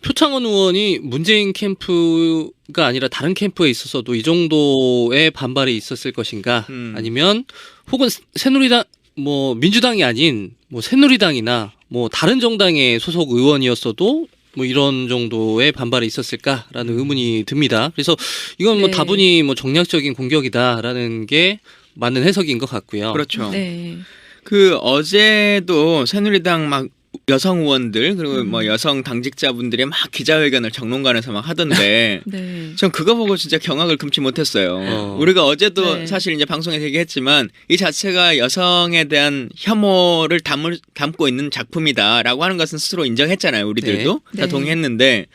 표창원 의원이 문재인 캠프가 아니라 다른 캠프에 있어서도 이 정도의 반발이 있었을 것인가? 아니면 혹은 새누리당 뭐 민주당이 아닌 뭐 새누리당이나 뭐 다른 정당의 소속 의원이었어도 뭐 이런 정도의 반발이 있었을까라는 의문이 듭니다. 그래서 이건 뭐 네. 다분히 뭐 정략적인 공격이다라는 게 맞는 해석인 것 같고요. 그렇죠. 네. 그 어제도 새누리당 막 여성 의원들 그리고 뭐 여성 당직자분들이 막 기자회견을 정론관에서 막 하던데 네. 전 그거 보고 진짜 경악을 금치 못했어요. 우리가 어제도 네. 사실 이제 방송에서 얘기했지만 이 자체가 여성에 대한 혐오를 담고 있는 작품이다라고 하는 것은 스스로 인정했잖아요. 우리들도 네. 다 네. 동의했는데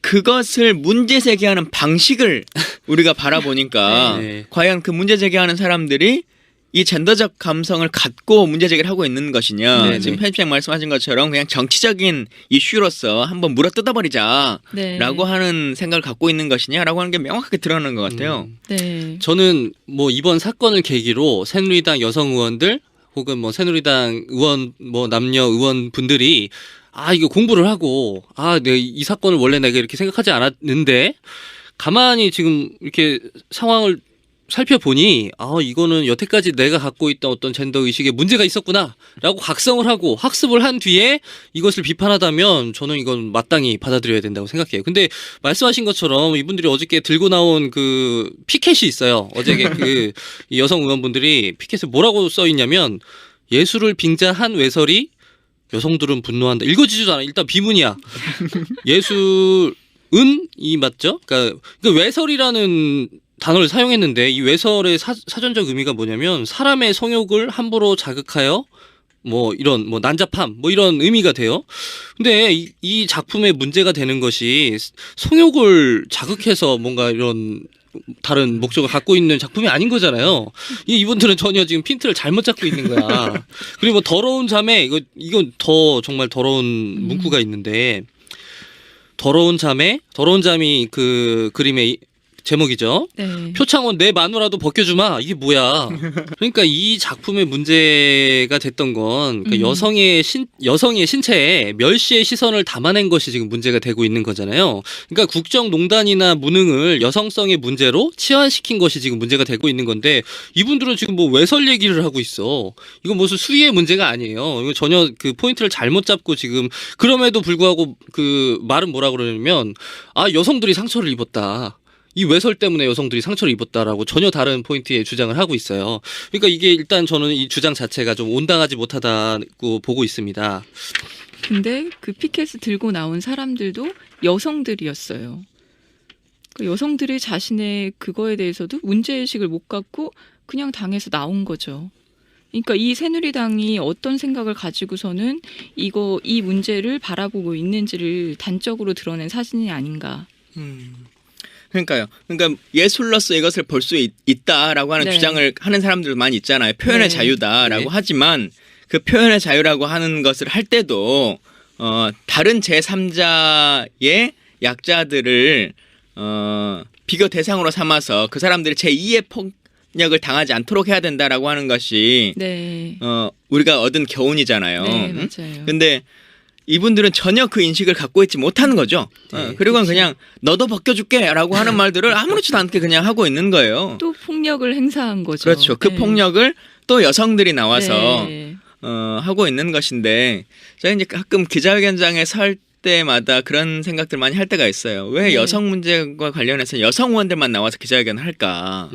그것을 문제 제기하는 방식을 우리가 바라보니까 네. 과연 그 문제 제기하는 사람들이 이 젠더적 감성을 갖고 문제 제기를 하고 있는 것이냐. 네, 지금 네. 편집장 말씀하신 것처럼 그냥 정치적인 이슈로서 한번 물어 뜯어버리자 네. 라고 하는 생각을 갖고 있는 것이냐라고 하는 게 명확하게 드러나는 것 같아요. 네. 저는 뭐 이번 사건을 계기로 새누리당 여성 의원들 혹은 뭐 새누리당 의원 뭐 남녀 의원 분들이 이거 공부를 하고 내가 이 사건을 원래 내가 이렇게 생각하지 않았는데 가만히 지금 이렇게 상황을 살펴보니 이거는 여태까지 내가 갖고 있던 어떤 젠더 의식에 문제가 있었구나라고 각성을 하고 학습을 한 뒤에 이것을 비판하다면 저는 이건 마땅히 받아들여야 된다고 생각해요. 근데 말씀하신 것처럼 이분들이 어저께 들고 나온 그 피켓이 있어요. 어저께 그 이 여성 의원분들이 피켓에 뭐라고 써 있냐면 예술을 빙자한 외설이 여성들은 분노한다. 읽어지지도 않아. 일단 비문이야. 예술은 이 맞죠? 그러니까 외설이라는 단어를 사용했는데 이 외설의 사전적 의미가 뭐냐면 사람의 성욕을 함부로 자극하여 뭐 이런 뭐 난잡함 뭐 이런 의미가 돼요. 근데 이 작품의 문제가 되는 것이 성욕을 자극해서 뭔가 이런 다른 목적을 갖고 있는 작품이 아닌 거잖아요. 이분들은 전혀 지금 핀트를 잘못 잡고 있는 거야. 그리고 뭐 더러운 자매 이건 더 정말 더러운 문구가 있는데 더러운 잠이 그 그림의 제목이죠. 네. 표창원 내 마누라도 벗겨주마. 이게 뭐야? 그러니까 이 작품의 문제가 됐던 건 그러니까 여성의 신체에 멸시의 시선을 담아낸 것이 지금 문제가 되고 있는 거잖아요. 그러니까 국정농단이나 무능을 여성성의 문제로 치환시킨 것이 지금 문제가 되고 있는 건데 이분들은 지금 뭐 외설 얘기를 하고 있어. 이건 무슨 수위의 문제가 아니에요. 이거 전혀 그 포인트를 잘못 잡고 지금 그럼에도 불구하고 그 말은 뭐라 그러냐면 여성들이 상처를 입었다. 이 외설 때문에 여성들이 상처를 입었다라고 전혀 다른 포인트의 주장을 하고 있어요. 그러니까 이게 일단 저는 이 주장 자체가 좀 온당하지 못하다고 보고 있습니다. 근데 그 피켓을 들고 나온 사람들도 여성들이었어요. 그 여성들이 자신의 그거에 대해서도 문제의식을 못 갖고 그냥 당에서 나온 거죠. 그러니까 이 새누리당이 어떤 생각을 가지고서는 이 문제를 바라보고 있는지를 단적으로 드러낸 사진이 아닌가. 그러니까요. 그러니까 예술로서 이것을 볼 수 있다라고 하는 네. 주장을 하는 사람들 많이 있잖아요. 표현의 네. 자유다라고 네. 하지만 그 표현의 자유라고 하는 것을 할 때도 다른 제3자의 약자들을 비교 대상으로 삼아서 그 사람들이 제2의 폭력을 당하지 않도록 해야 된다라고 하는 것이 네. 우리가 얻은 교훈이잖아요. 네, 응? 맞아요. 근데 이분들은 전혀 그 인식을 갖고 있지 못하는 거죠. 네, 그리고 그냥 너도 벗겨줄게라고 하는 말들을 아무렇지도 않게 그냥 하고 있는 거예요. 또 폭력을 행사한 거죠. 그렇죠. 그 네. 폭력을 또 여성들이 나와서 네. 하고 있는 것인데 저희 이제 가끔 기자회견장에 설 때마다 그런 생각들 많이 할 때가 있어요. 왜 네. 여성 문제와 관련해서 여성 의원들만 나와서 기자회견을 할까?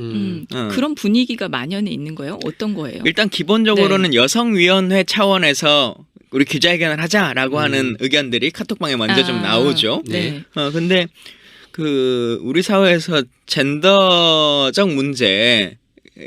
그런 분위기가 만연해 있는 거예요? 어떤 거예요? 일단 기본적으로는 여성위원회 차원에서 우리 기자회견을 하자라고 하는 의견들이 카톡방에 먼저 좀 나오죠. 네. 근데 그 우리 사회에서 젠더적 문제의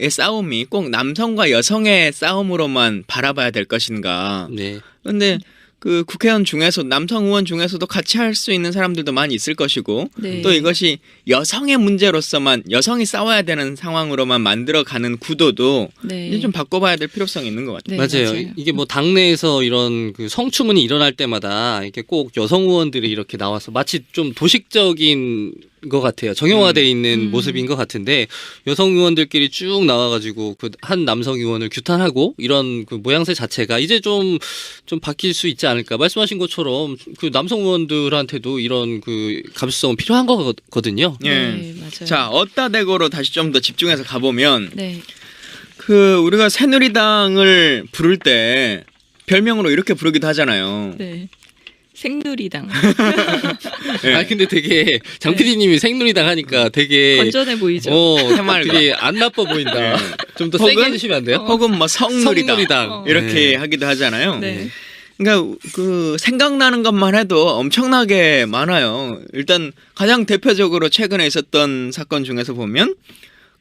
싸움이 꼭 남성과 여성의 싸움으로만 바라봐야 될 것인가? 네. 근데 그 국회의원 중에서 남성 의원 중에서도 같이 할 수 있는 사람들도 많이 있을 것이고 네. 또 이것이 여성의 문제로서만 여성이 싸워야 되는 상황으로만 만들어가는 구도도 네. 이제 좀 바꿔봐야 될 필요성이 있는 것 같아요. 네, 맞아요. 이게 뭐 당내에서 이런 그 성추문이 일어날 때마다 이렇게 꼭 여성 의원들이 이렇게 나와서 마치 좀 도식적인 것 같아요. 정형화돼 있는 음. 모습인 것 같은데 여성 의원들끼리 쭉 나와가지고 그 한 남성 의원을 규탄하고 이런 그 모양새 자체가 이제 좀 바뀔 수 있지 않을까. 말씀하신 것처럼 그 남성 의원들한테도 이런 그 감수성은 필요한 거거든요. 예. 네, 맞아요. 자, 어따 대고로 다시 좀 더 집중해서 가보면 네. 그 우리가 새누리당을 부를 때 별명으로 이렇게 부르기도 하잖아요. 네. 생누리당. 예. 아 근데 되게 장 네. PD님이 생누리당 하니까 되게 건전해 보이죠. 해맑아. 되게 안 나빠 보인다. 네. 좀 더 혹은- 세게 해주시면 안 돼요? 혹은 뭐 성누리당 성누리당. 이렇게 네. 하기도 하잖아요. 네. 그러니까 그 생각나는 것만 해도 엄청나게 많아요. 일단 가장 대표적으로 최근에 있었던 사건 중에서 보면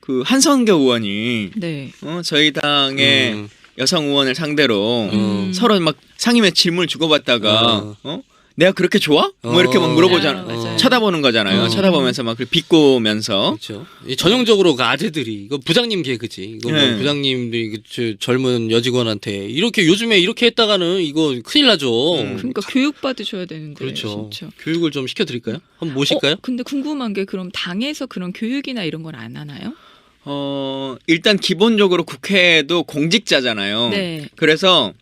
그 한성교 의원이 네. 저희 당의 음. 여성 의원을 상대로 음. 서로 막 상임의 질문을 주고받다가 내가 그렇게 좋아? 뭐 이렇게 막 물어보잖아. 맞아요. 쳐다보는 거잖아요. 쳐다보면서 막 비꼬면서. 그렇죠. 이 전형적으로 그 아재들이 이거 부장님 개그지. 이거 뭐 네. 부장님들이 젊은 여직원한테 이렇게 요즘에 이렇게 했다가는 이거 큰일 나죠. 그러니까 교육 받으셔야 되는데. 그렇죠. 진짜. 교육을 좀 시켜드릴까요? 한번 모실까요? 근데 궁금한 게 그럼 당에서 그런 교육이나 이런 걸 안 하나요? 일단 기본적으로 국회도 공직자잖아요. 네. 그래서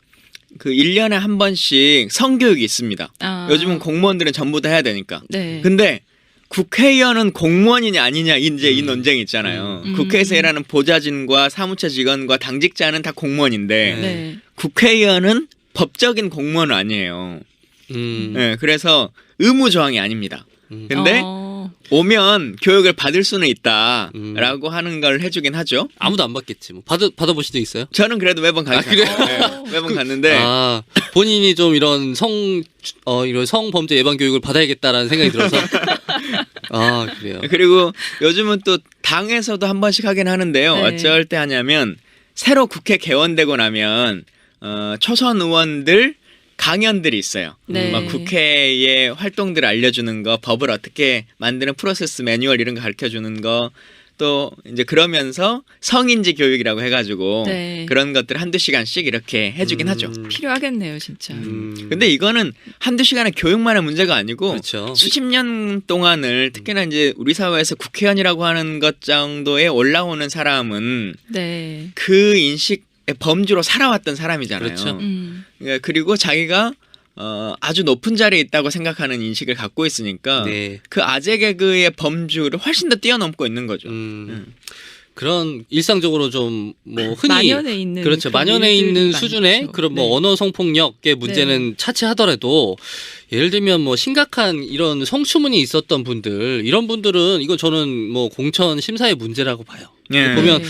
그 1년에 한 번씩 성교육이 있습니다. 아. 요즘은 공무원들은 전부 다 해야 되니까. 네. 근데 국회의원은 공무원이냐 아니냐 이제 이 논쟁이 있잖아요. 음. 국회에서 일하는 보좌진과 사무처 직원과 당직자는 다 공무원인데 네. 국회의원은 법적인 공무원은 아니에요. 네, 그래서 의무 조항이 아닙니다. 근데 오면 교육을 받을 수는 있다라고 하는 걸 해주긴 하죠. 아무도 안 받겠지. 뭐 받아보신 적 있어요? 저는 그래도 매번 가요. 그래요? 네, 매번 갔는데 아 본인이 좀 이런 이런 성범죄 예방 교육을 받아야겠다라는 생각이 들어서 아 그래요. 그리고 요즘은 또 당에서도 한 번씩 하긴 하는데요. 네. 어쩔 때 하냐면 새로 국회 개원되고 나면 초선 의원들 강연들이 있어요. 네. 막 국회의 활동들을 알려주는 거, 법을 어떻게 만드는 프로세스 매뉴얼 이런 거 가르쳐주는 거, 또 이제 그러면서 성인지 교육이라고 해가지고 네. 그런 것들 한두 시간씩 이렇게 해주긴 하죠. 필요하겠네요, 진짜. 근데 이거는 한두 시간의 교육만의 문제가 아니고 그렇죠. 수십 년 동안을 특히나 이제 우리 사회에서 국회의원이라고 하는 것 정도에 올라오는 사람은 네. 그 인식의 범주로 살아왔던 사람이잖아요. 그렇죠. 그리고 자기가 아주 높은 자리에 있다고 생각하는 인식을 갖고 있으니까 네. 그 아재 개그의 범주를 훨씬 더 뛰어넘고 있는 거죠. 그런 일상적으로 좀 뭐 흔히 만연해 있는 그렇죠. 그런 만연해 일들이 있는 많죠. 수준의 그런 뭐 네. 언어 성폭력의 문제는 차치하더라도 예를 들면 뭐 심각한 이런 성추문이 있었던 분들 이런 분들은 이거 저는 뭐 공천 심사의 문제라고 봐요. 예. 보면 네.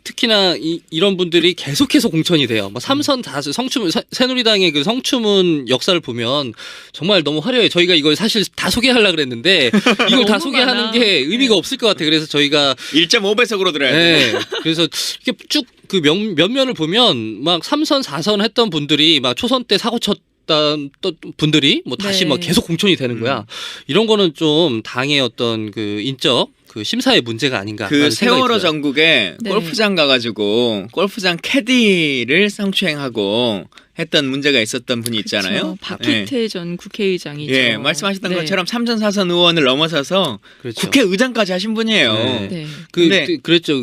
특히나 이런 분들이 계속해서 공천이 돼요. 뭐 삼선 다수 성추문 새누리당의 그 성추문 역사를 보면 정말 너무 화려해. 저희가 이걸 사실 다 소개하려고 그랬는데 이걸 다 너무 소개하는 많아. 게 의미가 없을 것 같아요. 그래서 저희가 1.5배속으로 들어야 돼. 네. 그래서 이렇게 쭉 그 면면을 보면 막 3선, 4선 했던 분들이 막 초선 때 사고 쳤던 또 분들이 뭐 다시 네. 막 계속 공천이 되는 거야. 이런 거는 좀 당의 어떤 그 인적 그 심사의 문제가 아닌가. 그 세월호 전국에 네. 골프장 가가지고 골프장 캐디를 성추행하고 했던 문제가 있었던 분이 있잖아요. 그렇죠. 박희태 전 국회의장이죠. 예, 말씀하셨던 네. 것처럼 3선, 4선 의원을 넘어서서 그렇죠. 국회의장까지 하신 분이에요. 네. 네. 근데- 그랬죠.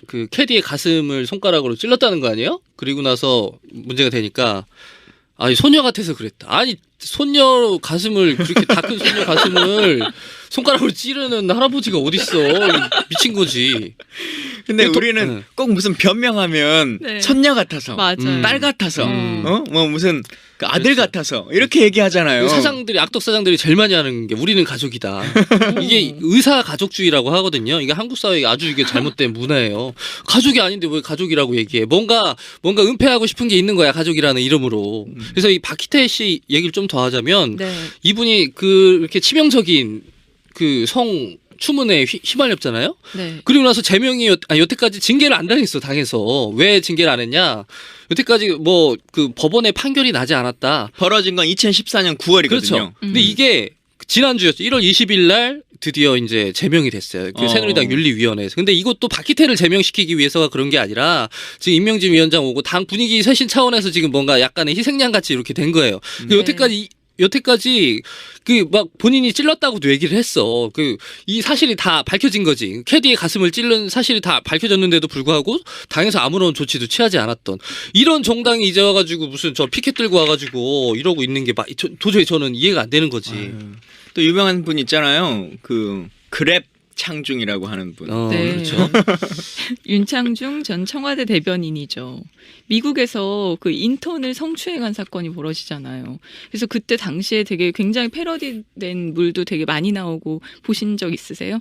그 캐디의 가슴을 손가락으로 찔렀다는 거 아니에요? 그리고 나서 문제가 되니까 아니 소녀 같아서 그랬다. 아니 손녀 가슴을 그렇게 다 큰 손녀 가슴을 손가락으로 찌르는 할아버지가 어딨어? 미친 거지. 근데 또- 우리는 네. 꼭 무슨 변명하면 네. 손녀 같아서, 맞아요. 딸 같아서, 음. 뭐 무슨 그 아들 그렇죠. 같아서 이렇게 얘기하잖아요. 그 사장들이 악덕 사장들이 제일 많이 하는 게 우리는 가족이다. 이게 의사 가족주의라고 하거든요. 이게 한국 사회에 아주 이게 잘못된 문화예요. 가족이 아닌데 왜 가족이라고 얘기해? 뭔가 은폐하고 싶은 게 있는 거야 가족이라는 이름으로. 그래서 이 박희태 씨 얘기를 좀 더 하자면 네. 이분이 그렇게 치명적인 그 성 추문에 휘말렸잖아요. 네. 그리고 나서 제명이 여태까지 징계를 안 당했어 당해서. 왜 징계를 안 했냐? 여태까지 뭐 그 법원의 판결이 나지 않았다. 벌어진 건 2014년 9월이거든요. 그렇죠. 근데 이게 지난주였죠. 1월 20일 날 드디어 이제 제명이 됐어요. 그 새누리당 윤리위원회에서. 근데 이것도 박희태를 제명시키기 위해서가 그런 게 아니라 지금 임명진 위원장 오고 당 분위기 쇄신 차원에서 지금 뭔가 약간의 희생양 같이 이렇게 된 거예요. 네. 여태까지 여태까지 그 막 본인이 찔렀다고도 얘기를 했어. 그 이 사실이 다 밝혀진 거지. 캐디의 가슴을 찔른 사실이 다 밝혀졌는데도 불구하고 당에서 아무런 조치도 취하지 않았던 이런 정당이 이제 와가지고 무슨 저 피켓 들고 와가지고 이러고 있는 게 도저히 저는 이해가 안 되는 거지. 또 유명한 분 있잖아요. 그 그랩 창중이라고 하는 분. 네. 그렇죠. 윤창중 전 청와대 대변인이죠. 미국에서 그 인턴을 성추행한 사건이 벌어지잖아요. 그래서 그때 당시에 되게 굉장히 패러디된 물도 되게 많이 나오고 보신 적 있으세요?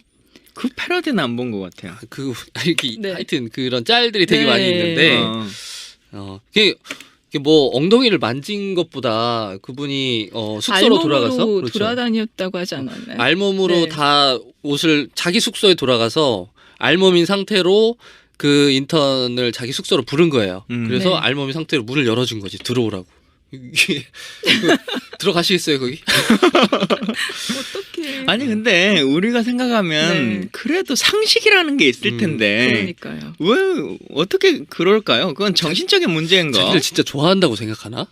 그 패러디는 안 본 것 같아요. 네. 하여튼 그런 짤들이 되게 네. 많이 있는데 그게 뭐 엉덩이를 만진 것보다 그분이 숙소로 돌아가서 그렇죠. 돌아다녔다고 하지 않았나요? 알몸으로 네. 다 옷을 자기 숙소에 돌아가서 알몸인 상태로 그 인턴을 자기 숙소로 부른 거예요. 그래서 네. 알몸인 상태로 문을 열어준 거지 들어오라고. 이게 들어가시겠어요 거기? 어떡해. 아니 근데 우리가 생각하면 네. 그래도 상식이라는 게 있을 텐데 그러니까요. 왜 어떻게 그럴까요? 그건 정신적인 문제인가? 자기를 진짜 좋아한다고 생각하나?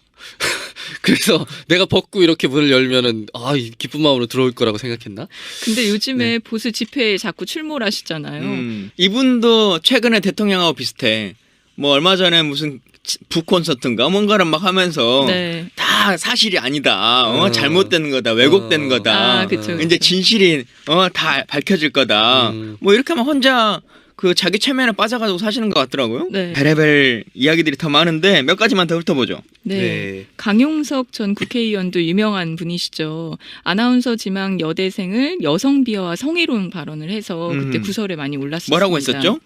그래서 내가 벗고 이렇게 문을 열면은 이 기쁜 마음으로 들어올 거라고 생각했나? 근데 요즘에 네. 보수 집회에 자꾸 출몰 하시잖아요. 이분도 최근에 대통령하고 비슷해. 뭐 얼마 전에 무슨 북 콘서트인가 뭔가를 막 하면서 네. 다 사실이 아니다. 잘못된 거다. 왜곡된 거다. 그쵸, 이제 그쵸. 진실이 다 밝혀질 거다. 뭐 이렇게 하면 혼자 그 자기 체면에 빠져가지고 사시는 것 같더라고요. 네. 베레벨 이야기들이 더 많은데 몇 가지만 더 훑어보죠. 네. 강용석 전 국회의원도 유명한 분이시죠. 아나운서 지망 여대생을 여성 비하와 성희롱 발언을 해서 그때 구설에 많이 올랐습니다. 뭐라고 했었죠?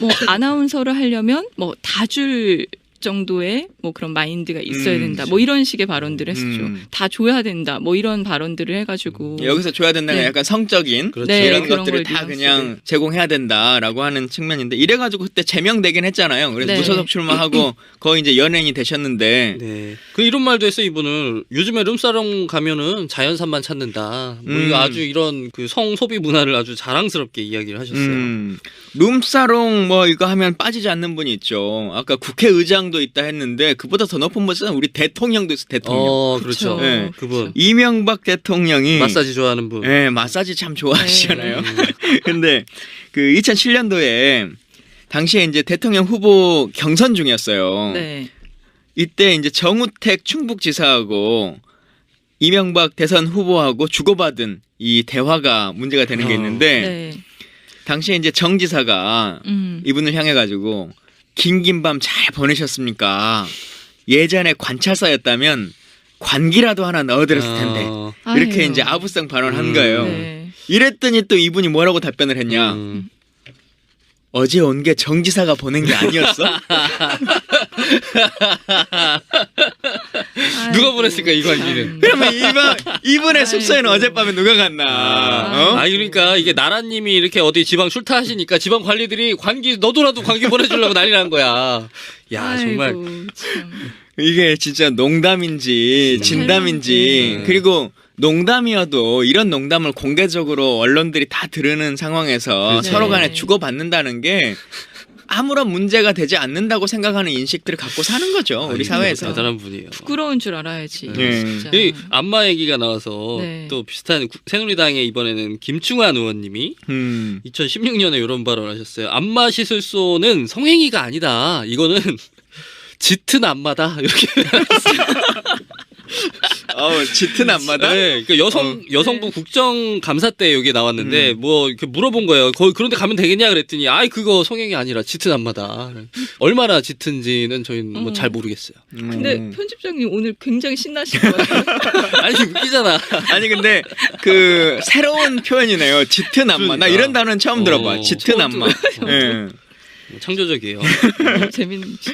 뭐 아나운서를 하려면 뭐 다 줄 정도의 뭐 그런 마인드가 있어야 된다. 뭐 이런 식의 발언들을 했었죠. 다 줘야 된다. 뭐 이런 발언들을 해가지고 여기서 줘야 된다는 네. 약간 성적인 그렇죠. 네, 이런 그런 것들을 걸 다 뉘앙스를. 그냥 제공해야 된다라고 하는 측면인데 이래가지고 그때 제명되긴 했잖아요. 그래서 네. 무소속 출마하고 거의 이제 연예인이 되셨는데 네. 그 이런 말도 했어 이분은 요즘에 룸사롱 가면은 자연산만 찾는다. 뭐 이거 아주 이런 그 성소비 문화를 아주 자랑스럽게 이야기를 하셨어요. 룸사롱 뭐 이거 하면 빠지지 않는 분이 있죠. 아까 국회의장도 있다 했는데 그보다 더 높은 분은 우리 대통령도 있어. 대통령. 그렇죠. 그렇죠. 네. 그분 이명박 대통령이 마사지 좋아하는 분. 네, 마사지 참 좋아하시잖아요. 네. 근데 그 2007년도에 당시에 이제 대통령 후보 경선 중이었어요. 네. 이때 이제 정우택 충북지사하고 이명박 대선 후보하고 주고받은 이 대화가 문제가 되는 게 있는데 네. 당시에 이제 정 지사가 이분을 향해 가지고 긴긴 밤 잘 보내셨습니까? 예전에 관찰사였다면 관기라도 하나 넣어드렸을 텐데 이렇게 아유. 이제 아부성 발언한 거예요. 네. 이랬더니 또 이분이 뭐라고 답변을 했냐? 어제 온 게 정 지사가 보낸 게 아니었어? 누가 보냈을까 이 관기는? 그러면 이분의 숙소에는 아이고. 어젯밤에 누가 갔나? 어? 그러니까 이게 나라님이 이렇게 어디 지방 출타하시니까 지방 관리들이 관기 너도라도 관기 보내주려고 난리 난 거야. 야 정말 아이고, 참. 이게 진짜 농담인지 진담인지 네. 그리고 농담이어도 이런 농담을 공개적으로 언론들이 다 들으는 상황에서 그렇죠. 서로 간에 네. 주고받는다는 게 아무런 문제가 되지 않는다고 생각하는 인식들을 갖고 사는 거죠. 우리 사회에서. 대단한 분이에요. 부끄러운 줄 알아야지. 네. 진짜. 이 안마 얘기가 나와서 네. 또 비슷한 새누리당의 이번에는 김충환 의원님이 2016년에 이런 발언을 하셨어요. 안마 시술소는 성행위가 아니다. 이거는 짙은 안마다 이렇게. 짙은 안마다. 네, 그러니까 여성부 네. 국정감사 때 여기 나왔는데 뭐 이렇게 물어본 거예요. 그런데 가면 되겠냐 그랬더니 그거 성행위 아니라 짙은 안마다. 얼마나 짙은지는 저희는 뭐 잘 모르겠어요. 근데 편집장님 오늘 굉장히 신나신 것 같아요. 아니 웃기잖아. 아니 근데 그 새로운 표현이네요. 짙은 안마. 나 이런 단어는 처음 들어봐. 짙은 안마. 예. 창조적이에요. 재밌지.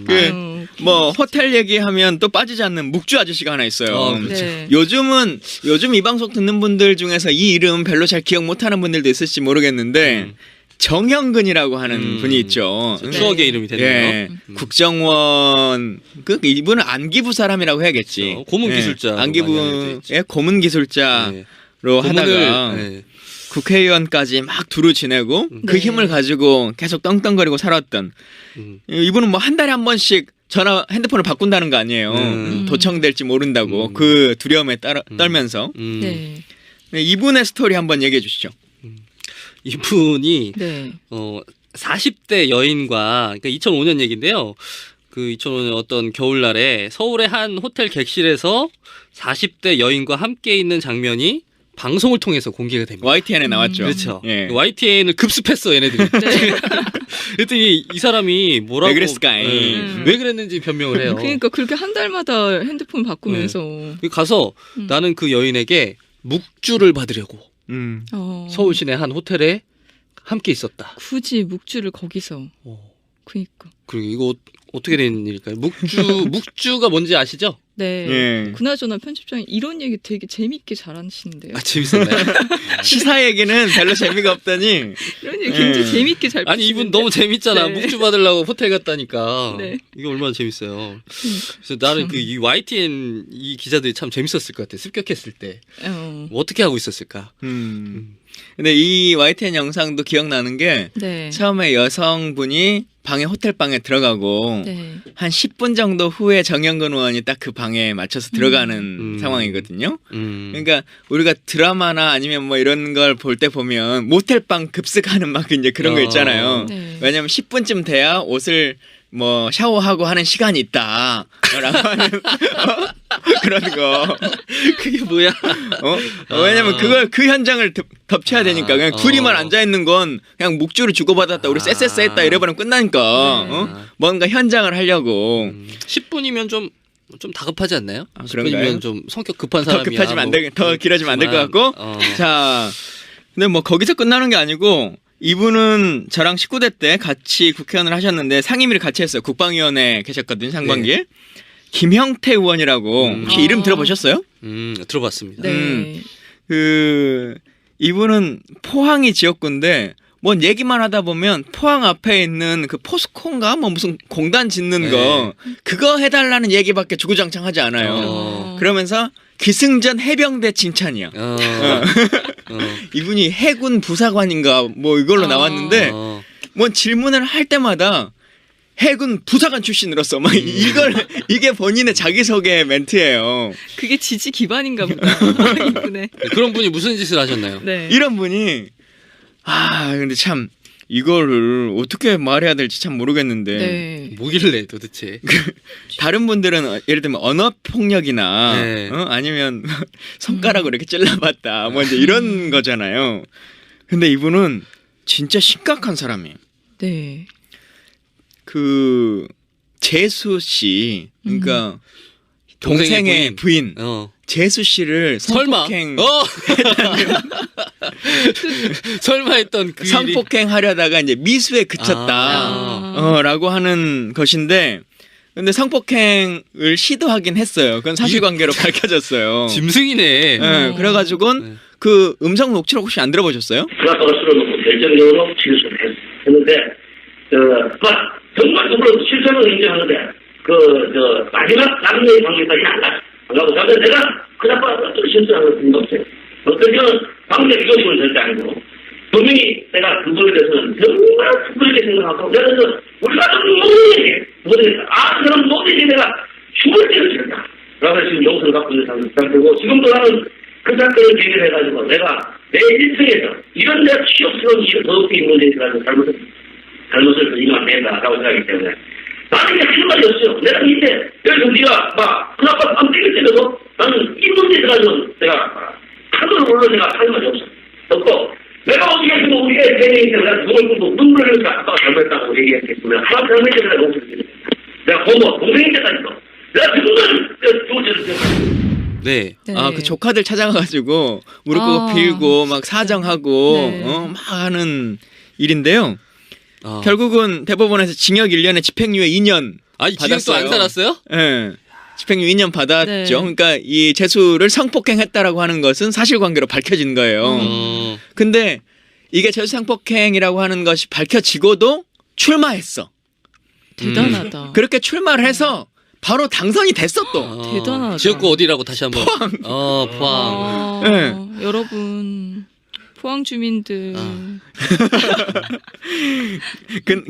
그 뭐 호텔 얘기하면 또 빠지지 않는 묵주 아저씨가 하나 있어요. 그렇죠. 네. 요즘 이 방송 듣는 분들 중에서 이 이름 별로 잘 기억 못하는 분들도 있을지 모르겠는데 정형근이라고 하는 분이 있죠. 추억의 이름이 됐네요. 예. 국정원 이분은 안기부 사람이라고 해야겠지. 그렇죠. 고문 기술자. 많이 안기부의 알려져 있죠. 고문 기술자로 네. 하다가 네. 국회의원까지 막 두루 지내고 그 네. 힘을 가지고 계속 떵떵거리고 살았던 이분은 뭐 한 달에 한 번씩 핸드폰을 바꾼다는 거 아니에요. 도청될지 모른다고 그 두려움에 떨면서. 네. 네, 이분의 스토리 한번 얘기해 주시죠. 이분이 네. 40대 여인과 그러니까 2005년 얘기인데요. 그 2005년 어떤 겨울날에 서울의 한 호텔 객실에서 40대 여인과 함께 있는 장면이 방송을 통해서 공개가 됩니다. YTN에 나왔죠. 그렇죠. 예. YTN을 급습했어 얘네들이. 그랬더니 이 사람이 뭐라고 왜 그랬을까? 왜 그랬는지 변명을 해요. 그러니까 그렇게 한 달마다 핸드폰 바꾸면서 가서 나는 그 여인에게 묵주를 받으려고 서울 시내 한 호텔에 함께 있었다. 굳이 묵주를 거기서. 그러니까. 그리고 이거 어떻게 된 일일까요? 묵주가 뭔지 아시죠? 네. 예. 그나저나 편집장이 이런 얘기 되게 재밌게 잘하시는데요. 아 재밌었나요? 시사 얘기는 별로 재미가 없더니 이런 얘기 굉장히 예. 재밌게 잘. 아니 이분 너무 재밌잖아. 네. 묵주 받으려고 호텔 갔다니까. 네. 이게 얼마나 재밌어요. 그래서 나는 그 이 YTN 이 기자들이 참 재밌었을 것 같아. 습격했을 때 뭐 어떻게 하고 있었을까. 근데 이 YTN 영상도 기억나는 게 네. 처음에 여성분이 호텔 방에 들어가고 네. 한 10분 정도 후에 정영근 의원이 딱 그 방에 맞춰서 들어가는 상황이거든요. 그러니까 우리가 드라마나 아니면 뭐 이런 걸 볼 때 보면 모텔방 급습하는 막 이제 그런 거 있잖아요. 네. 왜냐면 10분쯤 돼야 옷을 뭐 샤워하고 하는 시간이 있다. 라고 하는 그런 거. 그게 뭐야? 왜냐면 그걸 그 현장을 덮쳐야 되니까 그냥 둘이만 앉아 있는 건 그냥 묵주를 주고받았다. 우리 쎄쎄쎄 했다 이래버리면 끝나니까. 뭔가 현장을 하려고. 10분이면 좀 다급하지 않나요? 그런가요? 10분이면 좀 성격 급한 더 사람이야. 급해지면 안 돼. 더 길어지면 안 될 것 같고. 자, 근데 뭐 거기서 끝나는 게 아니고 이분은 저랑 19대 때 같이 국회의원을 하셨는데 상임위를 같이 했어요. 국방위원회에 계셨거든요. 상반기에. 네. 김형태 의원이라고 혹시 이름 들어보셨어요? 들어봤습니다. 네. 이분은 포항이 지역구인데 뭔 얘기만 하다 보면 포항 앞에 있는 그 포스코인가 뭐 무슨 공단 짓는 거 그거 해달라는 얘기밖에 주구장창하지 않아요. 그러면서 기승전 해병대 칭찬이야. 이분이 해군 부사관인가 뭐 이걸로 나왔는데 뭔 질문을 할 때마다 해군 부사관 출신으로서 막 이게 본인의 자기소개 멘트예요. 그게 지지 기반인가 보다. 이분의. 그런 분이 무슨 짓을 하셨나요? 네. 이런 분이 근데 참 이거를 어떻게 말해야 될지 참 모르겠는데 네. 뭐길래 도대체? 다른 분들은 예를 들면 언어 폭력이나 네. 아니면 손가락으로 이렇게 찔러봤다 뭐 이제 이런 거잖아요. 근데 이분은 진짜 심각한 사람이에요. 네. 그 재수 씨 그러니까 동생의 부인 재수 씨를 성폭행 설마 했던 그 일이 성폭행하려다가 이제 미수에 그쳤다라고 하는 것인데 근데 성폭행을 시도하긴 했어요. 그건 사실관계로 밝혀졌어요. 짐승이네. 네, 그래가지고 그 음성 녹취록 혹시 안 들어보셨어요? 그나마가 쓸어놓고 결정적으로 취소를 했는데 정말 실패를 인정하는데 마지막 남녀의 관계까지는 안 가고 저는 내가 그나마 어떤 실수하는 건 없어요. 어떤 경우는 방금 이것은 절대 아니고 분명히 내가 그거에 대해서는 정말 특별하게 생각하고 내가 우리 가족 모든 그럼 모든이 내가 죽을 때를 지른다 라고 지금 용서를 갖고 있는 상태고 지금도 나는 그 사건을 계기로 해가지고 내가 내 일생에서 이런 내가 취업스러운 일을 더럽게 있는 데 있어가지고 잘못을 인정안 된다라고 생각하기 때문에 나는 그냥 할 말이 없어요. 내가 이때 여기서 네가 그 아빠 안 때릴 때도 나는 이 문제에 가지고 내가 하늘을 올려 내가 할 말이 없고 내가 어떻게 했으면 우리 애 대행이 내가 눈물을 흘리니까 아빠가 잘못했다고 얘기했겠으면 하나 잘못했다 내가 용서했습니다. 내가 고모 동생이 됐다니까 내가 지금도 두번째를 네. 그 조카들 찾아가가지고 무릎 꿇고 빌고 막 사정하고 막 하는 일인데요. 결국은 대법원에서 징역 1년에 집행유예 2년 받았어요. 징역도 안 살았어요? 네. 집행유예 2년 받았죠. 네. 그러니까 이 재수를 성폭행했다라고 하는 것은 사실관계로 밝혀진 거예요. 근데 이게 재수 성폭행이라고 하는 것이 밝혀지고도 출마했어. 대단하다. 그렇게 출마를 해서 바로 당선이 됐어 또. 대단하다. 지역구 어디라고 다시 한번. 포항. 여러분 포항 주민들 아.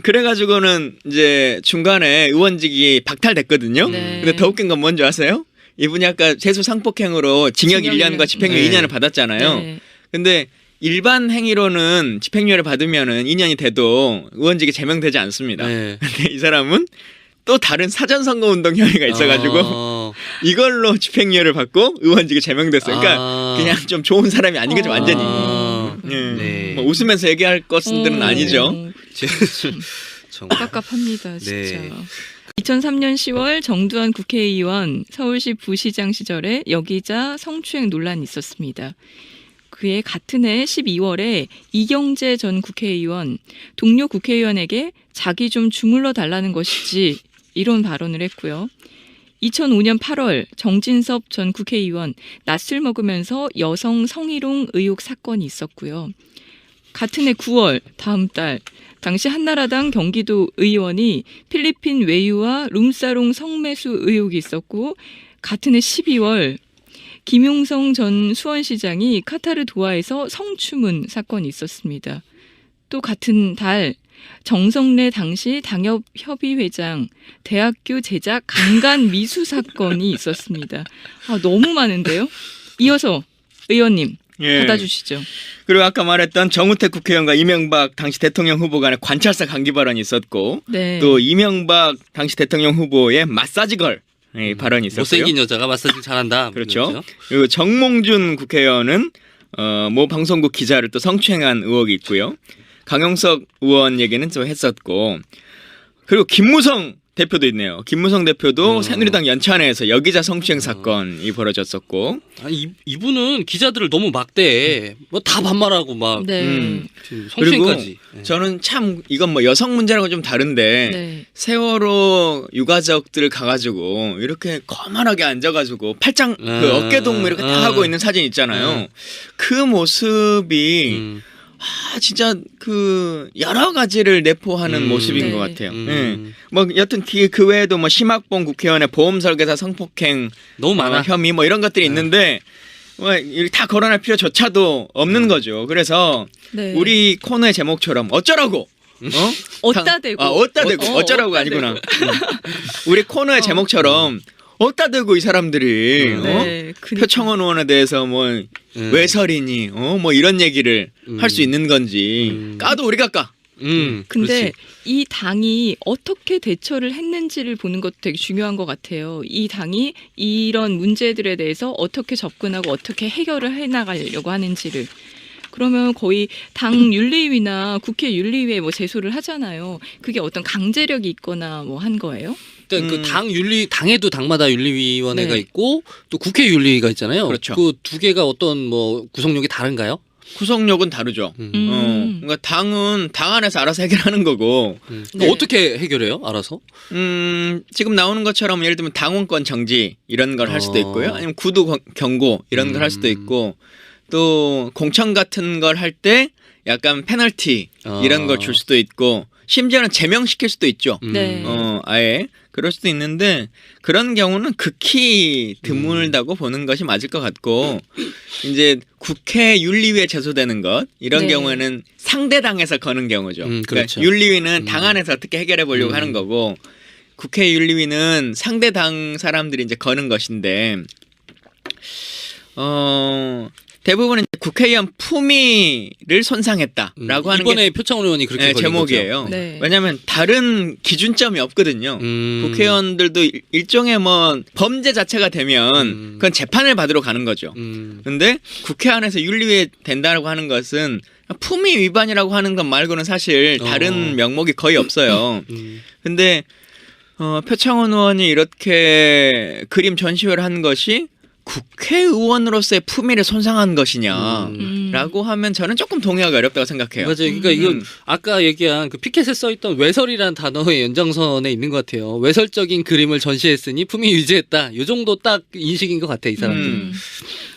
그래가지고는 이제 중간에 의원직이 박탈됐거든요. 네. 근데 더 웃긴 건 뭔지 아세요? 이분이 아까 세수 상폭행으로 징역 징역 1년과 1년. 집행유예 네. 2년을 받았잖아요. 네. 근데 일반 행위로는 집행유예를 받으면은 2년이 돼도 의원직이 제명되지 않습니다. 네. 근데 이 사람은 또 다른 사전선거운동 혐의가 있어가지고 이걸로 집행유예를 받고 의원직이 제명됐어요. 그러니까 그냥 좀 좋은 사람이 아닌 거죠, 완전히. 예. 네. 뭐 웃으면서 얘기할 것들은 아니죠. 정말. 깝깝합니다, 진짜. 네. 2003년 10월 정두환 국회의원 서울시 부시장 시절에 여기자 성추행 논란이 있었습니다. 그해 같은 해 12월에 이경재 전 국회의원 동료 국회의원에게 자기 좀 주물러 달라는 것이지 이런 발언을 했고요. 2005년 8월 정진섭 전 국회의원 낯을 먹으면서 여성 성희롱 의혹 사건이 있었고요. 같은 해 9월 다음 달 당시 한나라당 경기도 의원이 필리핀 외유와 룸사롱 성매수 의혹이 있었고 같은 해 12월 김용성 전 수원시장이 카타르 도하에서 성추문 사건이 있었습니다. 또 같은 달 정성래 당시 당협협의회장 대학교 제작 강간 미수 사건이 있었습니다. 아, 너무 많은데요? 이어서 의원님 예. 받아주시죠. 그리고 아까 말했던 정우택 국회의원과 이명박 당시 대통령 후보 간의 관찰사 감기 발언이 있었고 네. 또 이명박 당시 대통령 후보의 마사지걸 발언이 있었고요. 못생긴 여자가 마사지 잘한다. 그렇죠. 그리고 정몽준 국회의원은 모 방송국 기자를 또 성추행한 의혹이 있고요. 강용석 의원 얘기는 좀 했었고 그리고 김무성 대표도 있네요. 김무성 대표도 새누리당 연찬회에서 여기자 성추행 사건이 벌어졌었고 아니, 이분은 기자들을 너무 막대. 뭐 다 반말하고 막 네. 성추행까지. 네. 저는 참 이건 뭐 여성 문제라고 좀 다른데 네. 세월호 유가족들 가가지고 이렇게 거만하게 앉아가지고 팔짱 그 어깨 동무 이렇게 다 하고 있는 사진 있잖아요. 그 모습이 진짜 그 여러 가지를 내포하는 모습인 네. 것 같아요. 예. 뭐 여튼 그 외에도 뭐 심학봉 국회의원의 보험 설계사 성폭행 너무 많아. 혐의 뭐 이런 것들이 있는데 뭐 이렇게 다 거론할 필요조차도 없는 거죠. 그래서 네. 우리 코너의 제목처럼 어쩌라고 어따 대고. 어따 대고 어쩌라고가 어따 아니구나. 우리 코너의 제목처럼 어따 대고 이 사람들이 네, 그러니까. 표창원 의원에 대해서 뭐 외설이니 뭐 이런 얘기를 할 수 있는 건지 까도 우리가 까. 근데 그렇지. 이 당이 어떻게 대처를 했는지를 보는 것도 되게 중요한 것 같아요. 이 당이 이런 문제들에 대해서 어떻게 접근하고 어떻게 해결을 해나가려고 하는지를. 그러면 거의 당 윤리위나 국회 윤리위에 뭐 제소를 하잖아요. 그게 어떤 강제력이 있거나 뭐 한 거예요? 일단 그 당에도 당마다 윤리위원회가 네. 있고 또 국회 윤리위가 있잖아요. 그렇죠. 그 두 개가 어떤 뭐 구성력이 다른가요? 구성력은 다르죠. 그러니까 당은 당 안에서 알아서 해결하는 거고. 그러니까 어떻게 해결해요? 알아서? 지금 나오는 것처럼 예를 들면 당원권 정지 이런 걸 할 수도 있고요. 아니면 구두 경고 이런 걸 할 수도 있고 또 공천 같은 걸 할 때 약간 페널티 이런 걸 줄 수도 있고 심지어는 제명시킬 수도 있죠. 네. 아예 그럴 수도 있는데 그런 경우는 극히 드물다고 보는 것이 맞을 것 같고 이제 국회 윤리위에 제소되는 것 이런 네. 경우에는 상대 당에서 거는 경우죠. 그렇죠. 그러니까 윤리위는 당 안에서 어떻게 해결해 보려고 하는 거고 국회 윤리위는 상대 당 사람들이 이제 거는 것인데 대부분은 국회의원 품위를 손상했다라고 하는 이번에 게 표창원 의원이 그렇게 걸린 제목이에요. 거죠. 네. 왜냐하면 다른 기준점이 없거든요. 국회의원들도 일종의 뭐 범죄 자체가 되면 그건 재판을 받으러 가는 거죠. 근데 국회 안에서 윤리위에 된다고 하는 것은 품위 위반이라고 하는 것 말고는 사실 다른 명목이 거의 없어요. 근데 표창원 의원이 이렇게 그림 전시회를 한 것이 국회의원으로서의 품위를 손상한 것이냐라고 하면 저는 조금 동의하기 어렵다고 생각해요. 맞아요. 그러니까 이건 아까 얘기한 그 피켓에 써있던 외설이라는 단어의 연장선에 있는 것 같아요. 외설적인 그림을 전시했으니 품위 유지했다. 이 정도 딱 인식인 것 같아 이 사람들.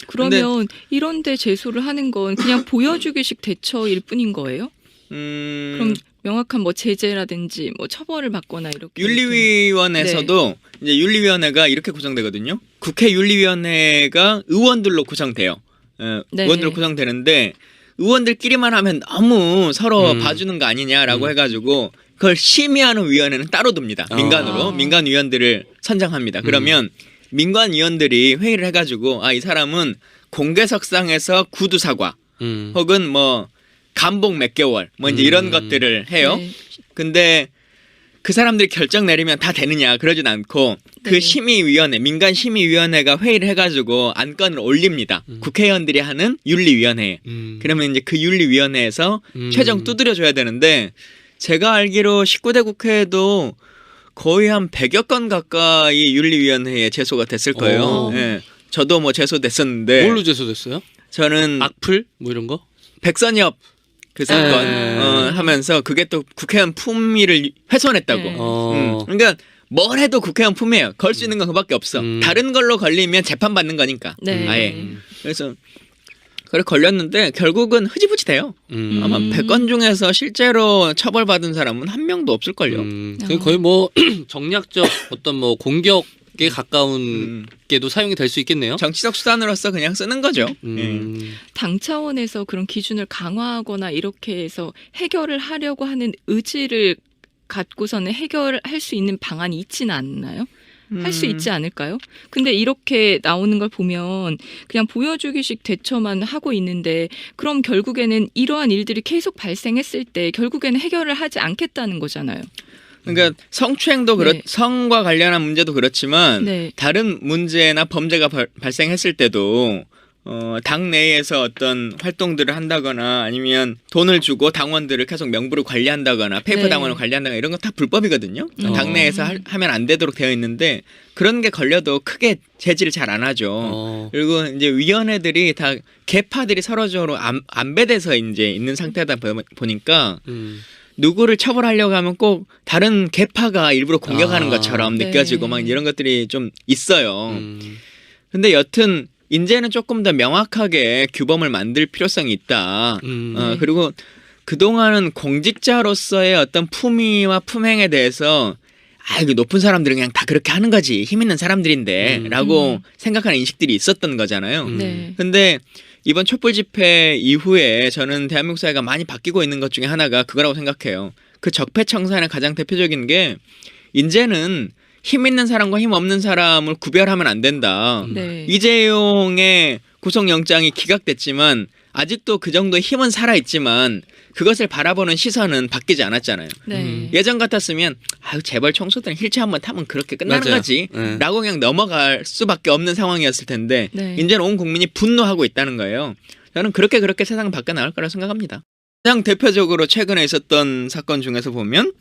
그러면 이런데 제소를 하는 건 그냥 보여주기식 대처일 뿐인 거예요? 그럼 명확한 뭐 제재라든지 뭐 처벌을 받거나 이렇게. 윤리위원회에서도 이제 윤리위원회가 이렇게 구성되거든요. 국회 윤리위원회가 의원들로 구성돼요. 네. 의원들로 구성되는데 의원들끼리만 하면 너무 서로 음. 봐주는 거 아니냐라고 해가지고 그걸 심의하는 위원회는 따로 둡니다. 민간으로 아. 민간 위원들을 선정합니다. 그러면 민간 위원들이 회의를 해가지고 이 사람은 공개석상에서 구두 사과 혹은 뭐 감봉 몇 개월 뭐 이제 이런 것들을 해요. 네. 근데 그 사람들이 결정 내리면 다 되느냐 그러진 않고 그 네. 심의위원회 민간 심의위원회가 회의를 해가지고 안건을 올립니다. 국회의원들이 하는 윤리위원회에. 그러면 이제 그 윤리위원회에서 최종 두드려줘야 되는데 제가 알기로 19대 국회에도 거의 한 100여 건 가까이 윤리위원회에 제소가 됐을 거예요. 오. 예. 저도 뭐 제소됐었는데 뭘로 제소됐어요? 저는 악플 뭐 이런 거? 백선엽 그 사건 네. 하면서 그게 또 국회의원 품위를 훼손했다고. 네. 그러니까 뭘 해도 국회의원 품위예요. 걸 수 있는 건 그밖에 없어. 다른 걸로 걸리면 재판 받는 거니까. 네. 아예. 그래서 그래 걸렸는데 결국은 흐지부지 돼요. 아마 100건 중에서 실제로 처벌받은 사람은 한 명도 없을걸요. 그게 거의 뭐 정략적 어떤 뭐 공격에 가까운 게도 사용이 될 수 있겠네요. 정치적 수단으로서 그냥 쓰는 거죠. 당 차원에서 그런 기준을 강화하거나 이렇게 해서 해결을 하려고 하는 의지를 갖고서는 해결할 수 있는 방안이 있지는 않나요? 할 수 있지 않을까요? 근데 이렇게 나오는 걸 보면 그냥 보여주기식 대처만 하고 있는데 그럼 결국에는 이러한 일들이 계속 발생했을 때 결국에는 해결을 하지 않겠다는 거잖아요. 그러니까 성추행도 네. 성과 관련한 문제도 그렇지만 네. 다른 문제나 범죄가 발생했을 때도 당 내에서 어떤 활동들을 한다거나 아니면 돈을 주고 당원들을 계속 명부를 관리한다거나 페이퍼 네. 당원을 관리한다거나 이런 건 다 불법이거든요. 당 내에서 하면 안 되도록 되어 있는데 그런 게 걸려도 크게 제지를 잘 안 하죠. 그리고 이제 위원회들이 다 계파들이 서로적으로 안배돼서 이제 있는 상태다 보니까 누구를 처벌하려고 하면 꼭 다른 계파가 일부러 공격하는 것처럼 네. 느껴지고 막 이런 것들이 좀 있어요. 근데 여튼 이제는 조금 더 명확하게 규범을 만들 필요성이 있다. 그리고 그동안은 공직자로서의 어떤 품위와 품행에 대해서 이거 높은 사람들은 그냥 다 그렇게 하는 거지. 힘 있는 사람들인데 라고 생각하는 인식들이 있었던 거잖아요. 네. 근데 이번 촛불 집회 이후에 저는 대한민국 사회가 많이 바뀌고 있는 것 중에 하나가 그거라고 생각해요. 그 적폐청산의 가장 대표적인 게 이제는 힘 있는 사람과 힘 없는 사람을 구별하면 안 된다. 네. 이재용의 구속영장이 기각됐지만 아직도 그 정도의 힘은 살아있지만 그것을 바라보는 시선은 바뀌지 않았잖아요. 네. 예전 같았으면 재벌 총수들은 휠체어 한번 타면 그렇게 끝나는 맞아요. 거지 네. 라고 그냥 넘어갈 수밖에 없는 상황이었을 텐데 네. 이제는 온 국민이 분노하고 있다는 거예요. 저는 그렇게 세상은 바뀌어 나갈 거라고 생각합니다. 가장 대표적으로 최근에 있었던 사건 중에서 보면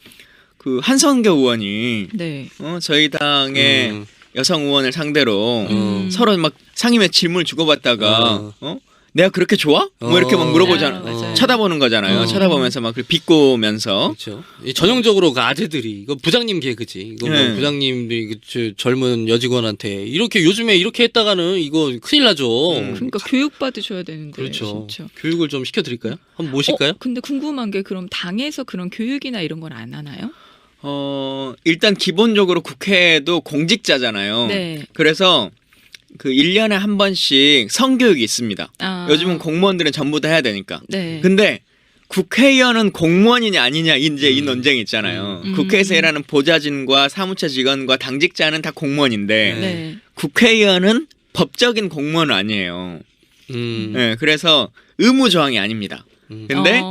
그 한성교 의원이 네. 저희 당의 여성 의원을 상대로 서로 막 상임에 질문을 주고받다가 내가 그렇게 좋아? 뭐 이렇게 막 물어보잖아. 맞아요. 쳐다보는 거잖아요. 쳐다보면서 막 비꼬면서. 그렇죠. 이 전형적으로 그 아재들이 이거 부장님 개그지. 이거 뭐 네. 부장님들이 젊은 여직원한테 이렇게 요즘에 이렇게 했다가는 이거 큰일 나죠. 그러니까 교육 받으셔야 되는데. 그렇죠. 진짜. 교육을 좀 시켜드릴까요? 한번 모실까요? 근데 궁금한 게 그럼 당에서 그런 교육이나 이런 걸 안 하나요? 일단 기본적으로 국회도 공직자잖아요. 네. 그래서 그 1년에 한 번씩 성교육이 있습니다. 요즘은 공무원들은 전부 다 해야 되니까. 네. 근데 국회의원은 공무원이냐 아니냐 이제 이 논쟁이 있잖아요. 국회에서 일하는 보좌진과 사무처 직원과 당직자는 다 공무원인데 네. 국회의원은 법적인 공무원은 아니에요. 네, 그래서 의무 조항이 아닙니다. 근데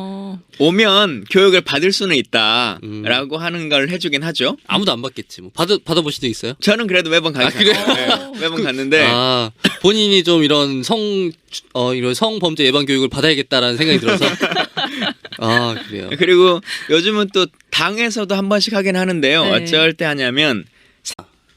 오면 교육을 받을 수는 있다라고 하는 걸 해주긴 하죠. 아무도 안 받겠지. 뭐 받아보신 적 있어요? 저는 그래도 매번 가요. 그래요? 네, 매번 갔는데 본인이 좀 이런 이런 성범죄 예방 교육을 받아야겠다라는 생각이 들어서. 그래요. 그리고 요즘은 또 당에서도 한 번씩 하긴 하는데요. 네. 어쩔 때 하냐면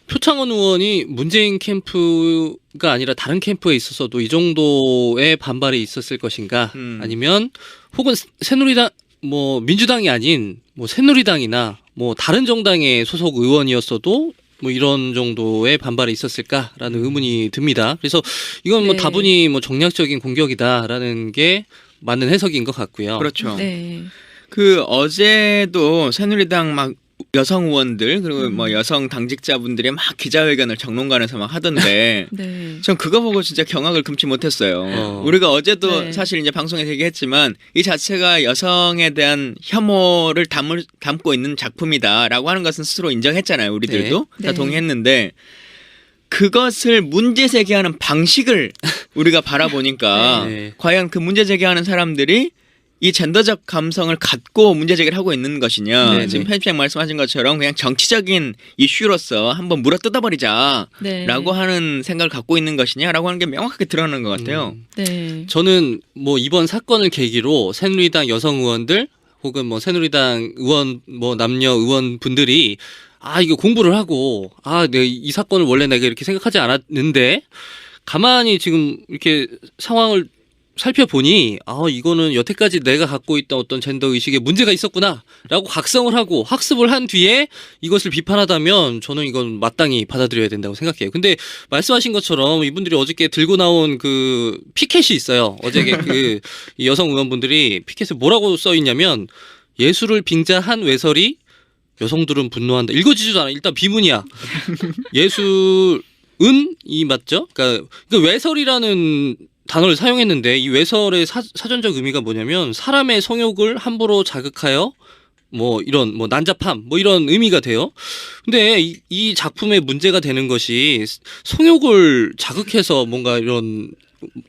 표창원 의원이 문재인 캠프가 아니라 다른 캠프에 있어서도 이 정도의 반발이 있었을 것인가? 아니면 혹은 새누리당 뭐 민주당이 아닌 뭐 새누리당이나 뭐 다른 정당의 소속 의원이었어도 뭐 이런 정도의 반발이 있었을까라는 의문이 듭니다. 그래서 이건 뭐 네. 다분히 뭐 정략적인 공격이다라는 게 맞는 해석인 것 같고요. 그렇죠. 네. 그 어제도 새누리당 막 여성 의원들 그리고 음. 뭐 여성 당직자분들이 막 기자회견을 정론관에서 막 하던데 네. 전 그거 보고 진짜 경악을 금치 못했어요. 우리가 어제도 네. 사실 이제 방송에서 얘기했지만 이 자체가 여성에 대한 혐오를 담고 있는 작품이다라고 하는 것은 스스로 인정했잖아요. 우리들도 네. 다 네. 동의했는데 그것을 문제 제기하는 방식을 우리가 바라보니까 네. 과연 그 문제 제기하는 사람들이 이 젠더적 감성을 갖고 문제 제기를 하고 있는 것이냐. 네, 지금 네. 편집장 말씀하신 것처럼 그냥 정치적인 이슈로서 한번 물어 뜯어버리자라고 네. 하는 생각을 갖고 있는 것이냐라고 하는 게 명확하게 드러나는 것 같아요. 네. 저는 뭐 이번 사건을 계기로 새누리당 여성 의원들 혹은 뭐 새누리당 의원 뭐 남녀 의원 분들이 아 이거 공부를 하고 이 사건을 원래 내가 이렇게 생각하지 않았는데 가만히 지금 이렇게 상황을 살펴보니 이거는 여태까지 내가 갖고 있던 어떤 젠더 의식에 문제가 있었구나라고 각성을 하고 학습을 한 뒤에 이것을 비판하다면 저는 이건 마땅히 받아들여야 된다고 생각해요. 근데 말씀하신 것처럼 이분들이 어저께 들고 나온 그 피켓이 있어요. 어저께 이 여성 의원분들이 피켓에 뭐라고 써 있냐면 예술을 빙자한 외설이 여성들은 분노한다. 읽어지지도 않아. 일단 비문이야. 예술은 이 맞죠? 그러니까 외설이라는 단어를 사용했는데 이 외설의 사전적 의미가 뭐냐면 사람의 성욕을 함부로 자극하여 뭐 이런 뭐 난잡함 뭐 이런 의미가 돼요. 근데 이 작품의 문제가 되는 것이 성욕을 자극해서 뭔가 이런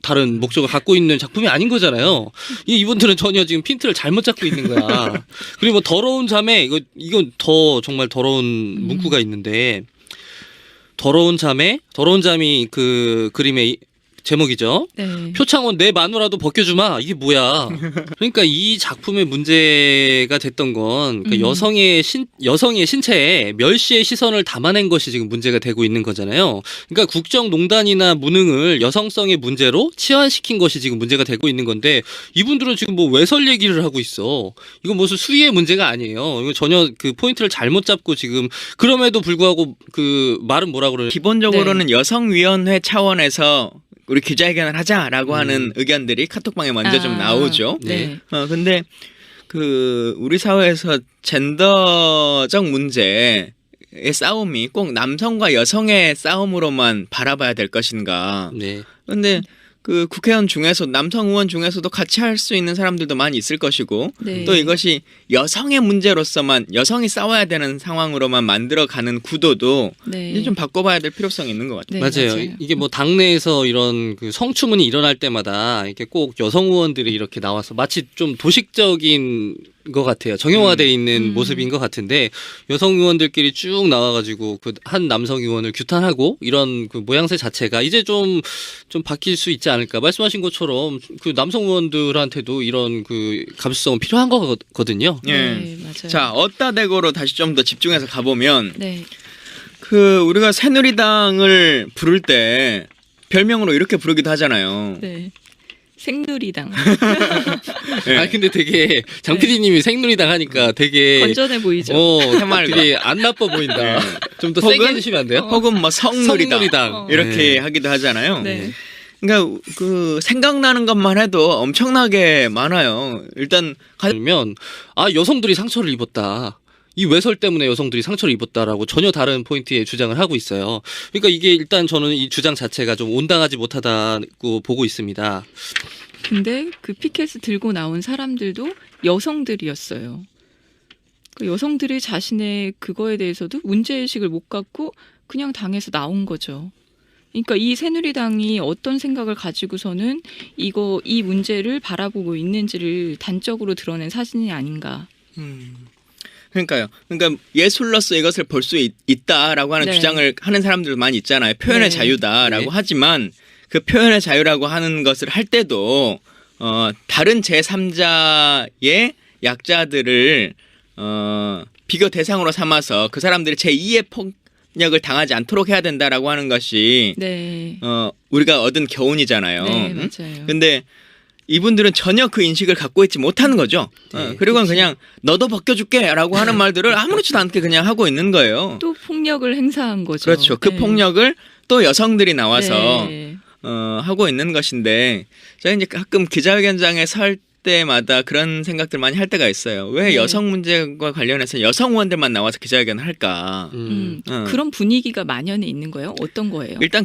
다른 목적을 갖고 있는 작품이 아닌 거잖아요. 이분들은 전혀 지금 핀트를 잘못 잡고 있는 거야. 그리고 뭐 더러운 자매 이건 더 정말 더러운 문구가 있는데 더러운 잠이 그 그림의 제목이죠. 네. 표창원 내 마누라도 벗겨주마. 이게 뭐야? 그러니까 이 작품의 문제가 됐던 건 그러니까 여성의 신체에 멸시의 시선을 담아낸 것이 지금 문제가 되고 있는 거잖아요. 그러니까 국정농단이나 무능을 여성성의 문제로 치환시킨 것이 지금 문제가 되고 있는 건데 이분들은 지금 뭐 외설 얘기를 하고 있어. 이건 무슨 수위의 문제가 아니에요. 이거 전혀 그 포인트를 잘못 잡고 지금 그럼에도 불구하고 그 말은 뭐라 그러냐. 기본적으로는 여성위원회 차원에서 우리 기자회견을 하자라고 하는 의견들이 카톡방에 먼저 좀 나오죠. 네. 근데 우리 사회에서 젠더적 문제의 싸움이 꼭 남성과 여성의 싸움으로만 바라봐야 될 것인가. 네. 근데 그 국회의원 중에서 남성 의원 중에서도 같이 할 수 있는 사람들도 많이 있을 것이고 네. 또 이것이 여성의 문제로서만 여성이 싸워야 되는 상황으로만 만들어가는 구도도 네. 이제 좀 바꿔봐야 될 필요성이 있는 것 같아요. 네, 맞아요. 이게 뭐 당내에서 이런 그 성추문이 일어날 때마다 이렇게 꼭 여성 의원들이 이렇게 나와서 마치 좀 도식적인 것 같아요. 정형화되어 있는 모습인 것 같은데 여성 의원들끼리 쭉 나와가지고 그 한 남성 의원을 규탄하고 이런 그 모양새 자체가 이제 좀 바뀔 수 있지 않을까. 말씀하신 것처럼 그 남성 의원들한테도 이런 그 감수성은 필요한 거거든요. 예. 네, 맞아요. 자, 어따 대고로 다시 좀 더 집중해서 가보면 네. 우리가 새누리당을 부를 때 별명으로 이렇게 부르기도 하잖아요. 네. 생누리당. 예. 근데 되게 장 PD님이 생누리당 하니까 되게 건전해 보이죠. 해맑아. 되게 안 나빠 보인다. 좀 더 세게 해주시면 안 돼요? 혹은 뭐 성누리당, 성누리당. 이렇게 네. 하기도 하잖아요. 네. 그러니까 그 생각나는 것만 해도 엄청나게 많아요. 일단 그러면 여성들이 상처를 입었다. 이 외설 때문에 여성들이 상처를 입었다라고 전혀 다른 포인트의 주장을 하고 있어요. 그러니까 이게 일단 저는 이 주장 자체가 좀 온당하지 못하다고 보고 있습니다. 근데 그 피켓을 들고 나온 사람들도 여성들이었어요. 그 여성들이 자신의 그거에 대해서도 문제의식을 못 갖고 그냥 당에서 나온 거죠. 그러니까 이 새누리당이 어떤 생각을 가지고서는 이 문제를 바라보고 있는지를 단적으로 드러낸 사진이 아닌가. 그러니까요. 그러니까 예술로서 이것을 볼 수 있다라고 하는 네. 주장을 하는 사람들도 많이 있잖아요. 표현의 네. 자유다라고 네. 하지만 그 표현의 자유라고 하는 것을 할 때도 다른 제3자의 약자들을 비교 대상으로 삼아서 그 사람들이 제2의 폭력을 당하지 않도록 해야 된다라고 하는 것이 네. 우리가 얻은 교훈이잖아요. 네, 응? 맞아요. 근데 이분들은 전혀 그 인식을 갖고 있지 못하는 거죠. 네, 그리고는 그냥 너도 벗겨줄게라고 하는 말들을 아무렇지도 않게 그냥 하고 있는 거예요. 또 폭력을 행사한 거죠. 그렇죠. 그 네. 폭력을 또 여성들이 나와서 네. 하고 있는 것인데 제가 이제 가끔 기자회견장에 설 때마다 그런 생각들 많이 할 때가 있어요. 왜 네. 여성 문제과 관련해서 여성 의원들만 나와서 기자회견을 할까? 그런 분위기가 만연해 있는 거예요? 어떤 거예요? 일단